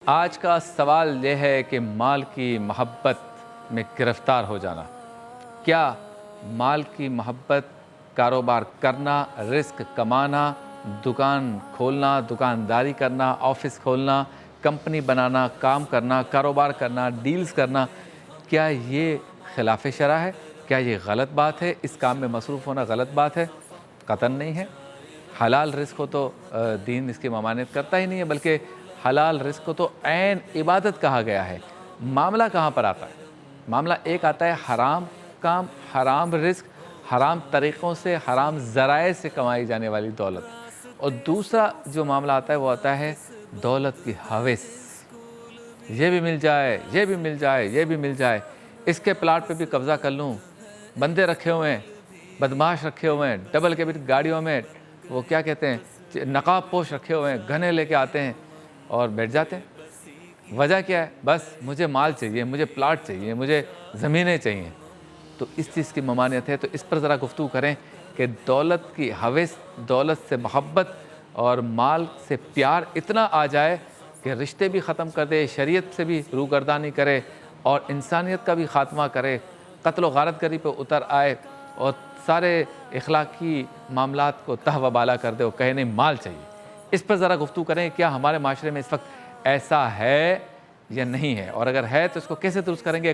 آج کا سوال یہ ہے کہ مال کی محبت میں گرفتار ہو جانا، کیا مال کی محبت، کاروبار کرنا، رزق کمانا، دکان کھولنا، دکانداری کرنا، آفس کھولنا، کمپنی بنانا، کام کرنا، کاروبار کرنا، ڈیلز کرنا، کیا یہ خلاف شرع ہے؟ کیا یہ غلط بات ہے؟ اس کام میں مصروف ہونا غلط بات ہے؟ قطعاً نہیں ہے۔ حلال رزق کو تو دین اس کی ممانعت کرتا ہی نہیں ہے، بلکہ حلال رزق کو تو عین عبادت کہا گیا ہے۔ معاملہ کہاں پر آتا ہے؟ معاملہ ایک آتا ہے حرام کام، حرام رزق، حرام طریقوں سے، حرام ذرائع سے کمائی جانے والی دولت، اور دوسرا جو معاملہ آتا ہے وہ آتا ہے دولت کی ہوس۔ یہ بھی مل جائے، یہ بھی مل جائے، یہ بھی مل جائے، اس کے پلاٹ پہ بھی قبضہ کر لوں، بندے رکھے ہوئے ہیں، بدماش رکھے ہوئے ہیں، ڈبل کیبن گاڑیوں میں وہ کیا کہتے ہیں نقاب پوش رکھے ہوئے ہیں، گھنے لے کے آتے ہیں اور بیٹھ جاتے ہیں۔ وجہ کیا ہے؟ بس مجھے مال چاہیے، مجھے پلاٹ چاہیے، مجھے زمینیں چاہیے۔ تو اس چیز کی ممانعت ہے، تو اس پر ذرا گفتگو کریں کہ دولت کی ہوس، دولت سے محبت اور مال سے پیار اتنا آ جائے کہ رشتے بھی ختم کر دے، شریعت سے بھی روگردانی کرے اور انسانیت کا بھی خاتمہ کرے، قتل و غارت گری پہ اتر آئے اور سارے اخلاقی معاملات کو تہہ و بالا کر دے اور کہے نہیں مال چاہیے۔ اس پر ذرا گفتگو کریں، کیا ہمارے معاشرے میں اس وقت ایسا ہے یا نہیں ہے، اور اگر ہے تو اس کو کیسے درست کریں گے؟